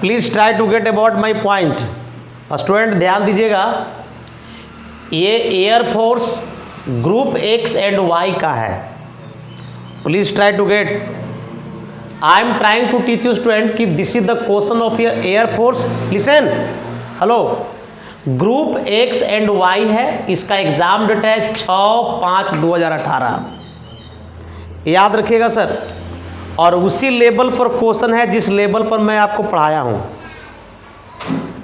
Please try to get about my point. Student ध्यान दीजिएगा, ये air force group X and Y का है। Please try to get, I am trying to teach you student कि this is the question of your air force. Listen, hello, group X and Y है, इसका exam date है 6/5/2018, याद रखिएगा sir. और उसी लेवल पर क्वेश्चन है जिस लेवल पर मैं आपको पढ़ाया हूँ।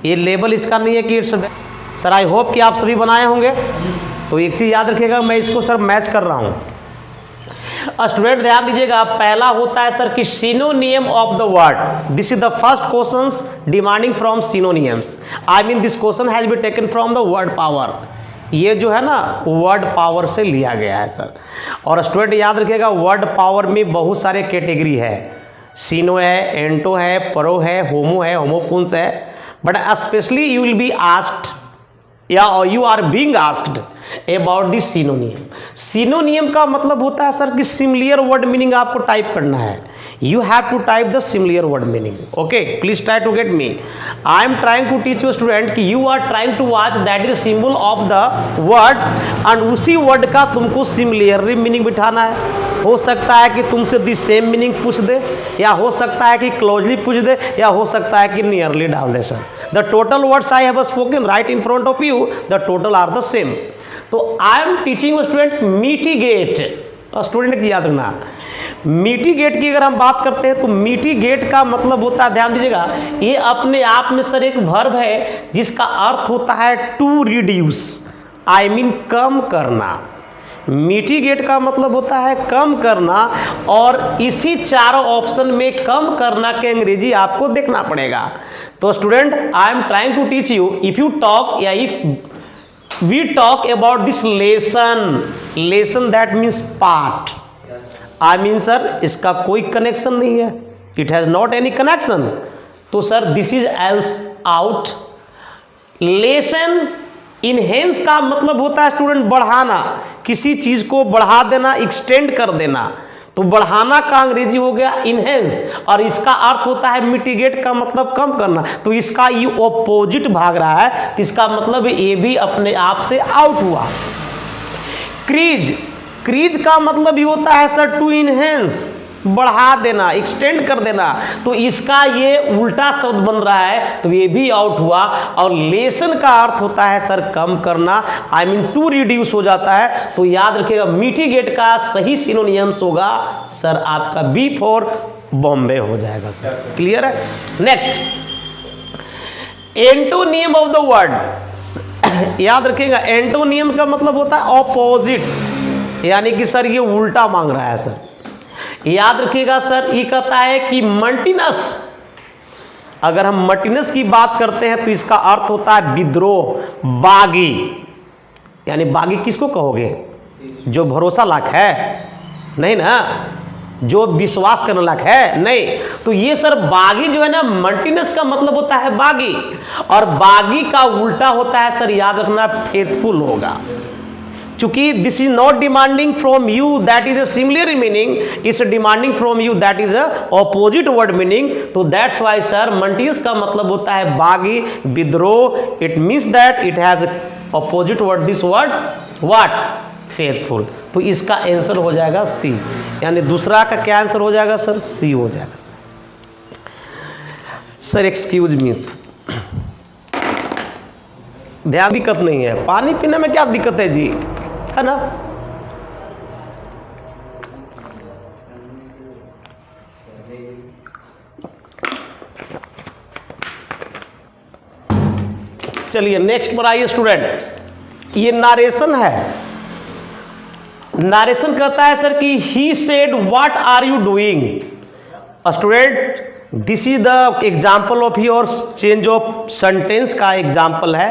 ये लेवल इसका नहीं है कि इट्स सर, आई होप कि आप सभी बनाए होंगे। तो एक चीज़ याद रखिएगा, मैं इसको सर मैच कर रहा हूँ। स्टूडेंट ध्यान दीजिएगा, पहला होता है सर कि synonym of the word. This is the first questions demanding from synonyms. I mean this question has been taken from the word power. ये जो है ना वर्ड पावर से लिया गया है सर। और स्टूडेंट याद रखिएगा, वर्ड पावर में बहुत सारे कैटेगरी है, सीनो है, एंटो है, परो है, होमो है, होमोफोन्स है। But specially you will be asked या you are being asked about this synonym. Synonym का मतलब होता है सर कि सिमिलर वर्ड मीनिंग आपको टाइप करना है। You have to type the similar word meaning. Okay, please try to get me. I am trying to teach you student कि you are trying to watch that is symbol of the word and उसी word का तुमको similar meaning बिठाना है। हो सकता है कि तुमसे दी सेम मीनिंग पूछ दे, या हो सकता है कि क्लोजली पूछ दे, या हो सकता है कि नियरली डाल दे sir. The total words I have spoken right in front of you, the total are the same. तो I am teaching student mitigate. Student याद रखना, मिटिगेट की अगर हम बात करते हैं तो मिटिगेट का मतलब होता है, ध्यान दीजिएगा, ये अपने आप में सर एक वर्ब है जिसका अर्थ होता है टू रिड्यूस, आई मीन कम करना। मिटिगेट का मतलब होता है कम करना, और इसी चारों ऑप्शन में कम करना के अंग्रेजी आपको देखना पड़ेगा। तो student I am trying to teach you, if you talk या if we talk about this lesson that means part, I mean sir इसका कोई कनेक्शन नहीं है, it has not any connection। तो sir this is else out। lesson enhance का मतलब होता है स्टूडेंट बढ़ाना, किसी चीज को बढ़ा देना, एक्सटेंड कर देना। तो बढ़ाना का अंग्रेजी हो गया इनहेंस, और इसका अर्थ होता है मिटिगेट का मतलब कम करना। तो इसका ये ऑपोजिट भाग रहा है, तो इसका मतलब ये भी अपने आप से आउट हुआ। क्रीज, क्रीज का मतलब ये होता है सर टू इनहेंस, बढ़ा देना, एक्सटेंड कर देना। तो इसका ये उल्टा शब्द बन रहा है, तो ये भी आउट हुआ। और लेसन का अर्थ होता है सर कम करना, आई मीन टू रिड्यूस हो जाता है। तो याद रखिएगा मिटिगेट का सही सिनोनियम्स होगा सर आपका बी फॉर बॉम्बे हो जाएगा सर। क्लियर है? Next, antonym of the word. याद रखिएगा एंटोनियम का मतलब होता है ऑपोजिट, यानी कि सर ये उल्टा मांग रहा है सर। याद रखिएगा सर, ये कहता है कि मल्टीनस। अगर हम मल्टीनस की बात करते हैं तो इसका अर्थ होता है विद्रोह, बागी। यानी बागी किसको कहोगे? जो भरोसा लायक है, नहीं ना, जो विश्वास करने लायक है, नहीं। तो ये सर बागी जो है ना, मल्टीनस का मतलब होता है बागी, और बागी का उल्टा होता है सर, याद रखना, फेथफुल होगा। चूंकि this is not demanding from you that is a similar meaning, is demanding from you that is a opposite word meaning. तो दैट्स वाई सर मल्टीनस का मतलब होता है बागी, विद्रोह। It means that it has opposite word this word what? Faithful. तो इसका answer हो जाएगा सी, यानी दूसरा का क्या आंसर हो जाएगा सर? सी हो जाएगा सर। एक्सक्यूज मी, ध्यान, दिक्कत नहीं है, पानी पीने में क्या दिक्कत है जी, है ना? चलिए नेक्स्ट पर आइए स्टूडेंट। ये नारेशन है। नारेशन कहता है सर कि he said what are you doing. Student this is the example of your change of sentence का एग्जाम्पल है।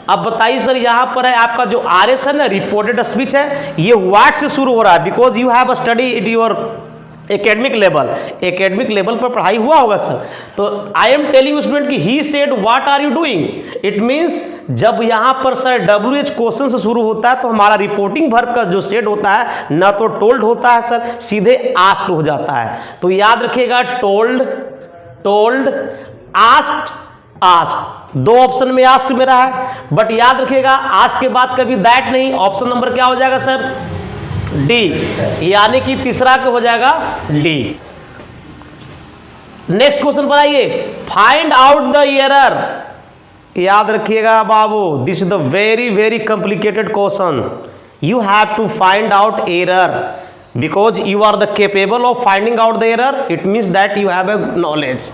अब बताइए सर, यहाँ पर है आपका जो आर एस है ना, रिपोर्टेड स्पीच है, ये व्हाट से शुरू हो रहा है, because you have study it your academic level. Academic level पर पढ़ाई हुआ होगा सर। तो आई एम टेलिंग स्टूडेंट कि he said what are you doing. It means जब यहाँ पर सर WH क्वेश्चन से शुरू होता है तो हमारा रिपोर्टिंग वर्ब का जो सेड होता है ना तो टोल्ड होता है सर, सीधे आस्क्ड हो जाता है। तो याद रखिएगा टोल्ड, टोल्ड, आस्क्ड आस्क, दो ऑप्शन में आस्क मेरा है, बट याद रखिएगा आस्क के बाद कभी दैट नहीं, ऑप्शन नंबर क्या हो जाएगा सर? डी, यानी कि तीसरा क्या हो जाएगा? डी। नेक्स्ट क्वेश्चन पर आइए, फाइंड आउट द एरर। याद रखिएगा बाबू, this is the very very complicated question. You have to find out error because you are the capable of finding out the error. It means that you have a knowledge.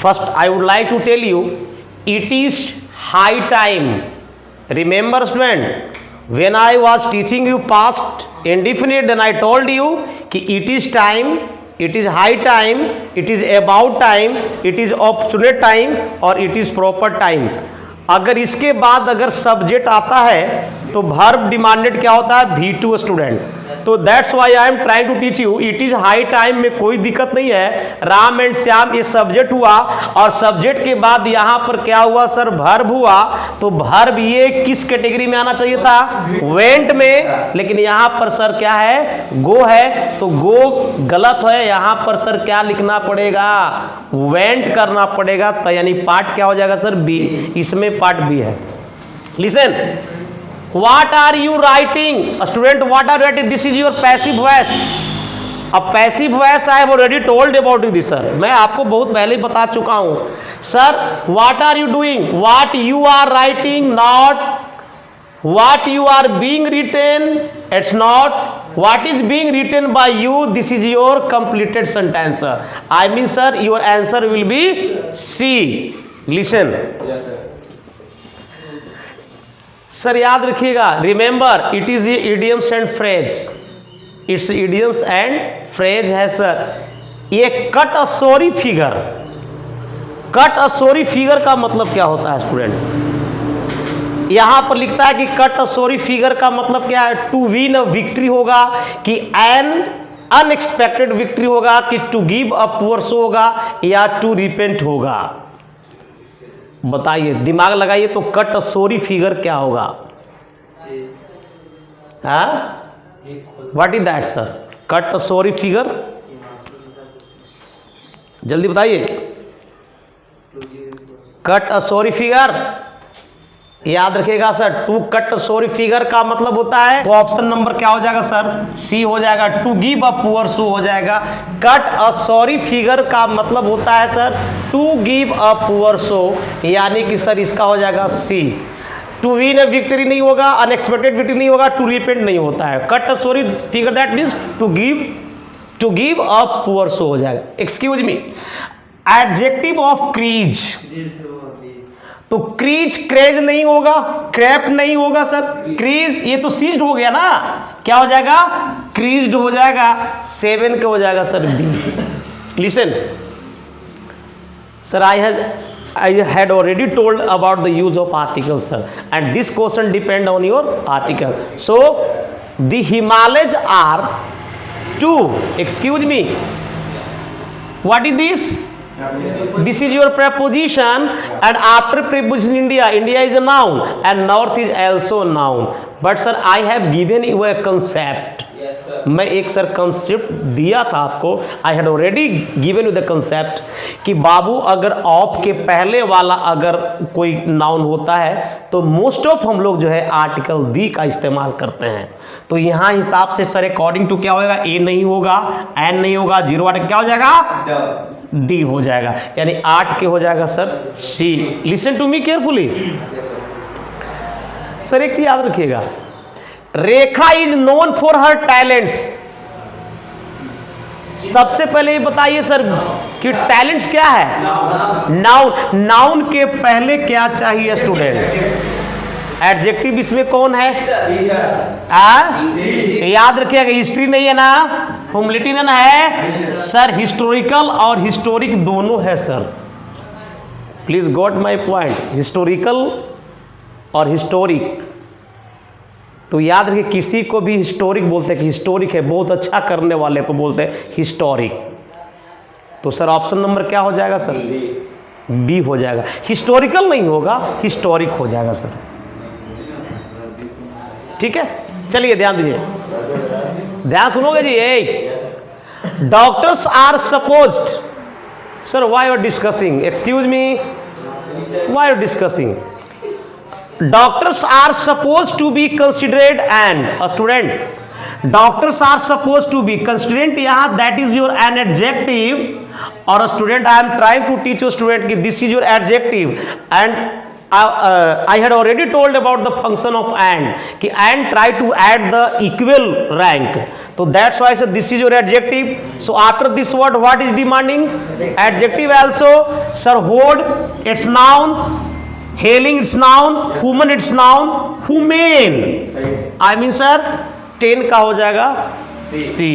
First I would like to tell you, it is high time. Remember student, when I was teaching you past indefinite, then I told you कि it is time, it is high time, it is about time, it is opportune time और it is proper time। अगर इसके बाद अगर subject आता है तो verb demanded क्या होता है? V2 student. तो that's why I am trying to teach you, it is high time में कोई दिक्कत नहीं है। राम एंड श्याम ये सब्जेक्ट हुआ और सब्जेक्ट के बाद यहाँ पर क्या हुआ सर? वर्ब हुआ। तो वर्ब ये किस कैटेगरी में आना चाहिए था? वेंट में, लेकिन यहाँ पर सर क्या है? गो है। तो गो गलत है, यहाँ पर सर क्या लिखना पड़ेगा? वेंट करना पड़ेगा। तो यानी पार्ट क्या हो जाएगा सर? बी। इसमें पार्ट बी है। Listen, what are you writing? Student, what are you writing? This is your passive voice. अब passive voice I have already told about this sir, मैं आपको बहुत पहले ही बता चुका हूँ sir. what are you doing? what you are writing, not what you are being written. It's not what is being written by you. This is your completed sentence. I mean sir, your answer will be C. Listen. Yes sir. Sir याद रखिएगा, remember it is idioms and phrase, it's idioms and phrase है sir. ये cut a sorry figure, cut a sorry figure का मतलब क्या होता है student? यहां पर लिखता है कि कट अ सॉरी फिगर का मतलब क्या है? टू विन अ विक्ट्री होगा, कि एन अनएक्सपेक्टेड विक्ट्री होगा, कि to give a poor show होगा, या टू रिपेंट होगा। बताइए, दिमाग लगाइए, तो कट सॉरी फिगर क्या होगा? What is that sir? Cut sorry figure, जल्दी बताइए। कट सॉरी फिगर याद रखिएगा sir, to cut sorry figure का मतलब होता है, तो ऑप्शन नंबर क्या हो जाएगा सर? सी हो जाएगा। To give a poor show हो जाएगा। कट अ सॉरी फिगर का मतलब होता है sir to give a poor show, यानी कि सर इसका हो जाएगा C. To win a victory नहीं होगा, अनएक्सपेक्टेड विक्ट्री नहीं होगा, टू रिपेंट नहीं होता है। Cut a sorry figure that means to give a poor show हो जाएगा। Excuse me, adjective of crease, तो क्रीज क्रेज नहीं होगा, क्रैप नहीं होगा सर। क्रीज ये तो सीज्ड हो गया ना, क्या हो जाएगा? क्रीज्ड हो जाएगा। 7 का हो जाएगा sir B. Listen sir, I had already told about the use of article sir, and this question depend on your article. So the Himalayas are two. Excuse me, what is this? This is your preposition, and after preposition India is a noun and north is also noun. But sir, I have given you a concept. Yes sir. मैं एक sir concept दिया था आपको। I had already given you the concept कि बाबू अगर of के पहले वाला अगर कोई नाउन होता है तो मोस्ट ऑफ हम लोग जो है आर्टिकल दी का इस्तेमाल करते हैं। तो यहाँ हिसाब से सर अकॉर्डिंग टू क्या होगा? ए नहीं होगा, एन नहीं होगा, 0 8 क्या हो जाएगा? डी हो जाएगा, यानी 8 के हो जाएगा sir C. Listen to me carefully sir, एक याद रखिएगा, Rekha is known for her talents. सबसे पहले ये बताइए सर कि टैलेंट्स क्या है? नाउन। नाउन के पहले क्या चाहिए स्टूडेंट? एडजेक्टिव इसमें कौन है? याद रखिएगा, हिस्ट्री नहीं है ना, ह्यूमिलिटी ना है सर। हिस्टोरिकल और हिस्टोरिक दोनों है sir. Please got my point, historical और हिस्टोरिक। तो याद रखिए, किसी को भी हिस्टोरिक बोलते हैं कि हिस्टोरिक है, बहुत अच्छा करने वाले को बोलते हैं हिस्टोरिक। तो सर ऑप्शन नंबर क्या हो जाएगा सर? बी हो जाएगा। हिस्टोरिकल नहीं होगा, हिस्टोरिक हो जाएगा सर। ठीक है, चलिए ध्यान दीजिए, ध्यान सुनोगे जी। Doctors are supposed, Sir, why you are discussing? Excuse me. Why you are discussing? Doctors are supposed to be considerate and a student. Doctors are supposed to be considerate. यहाँ that is your an adjective. और student, I am trying to teach you student कि this is your adjective and I had already told about the function of and कि and try to add the equal rank. So that's why I said this is your adjective. So after this word, what is demanding? Adjective also. Sir, hold, it's noun. Hailing, it's noun. Human, it's noun. Humane, I mean sir 10 का हो जाएगा C.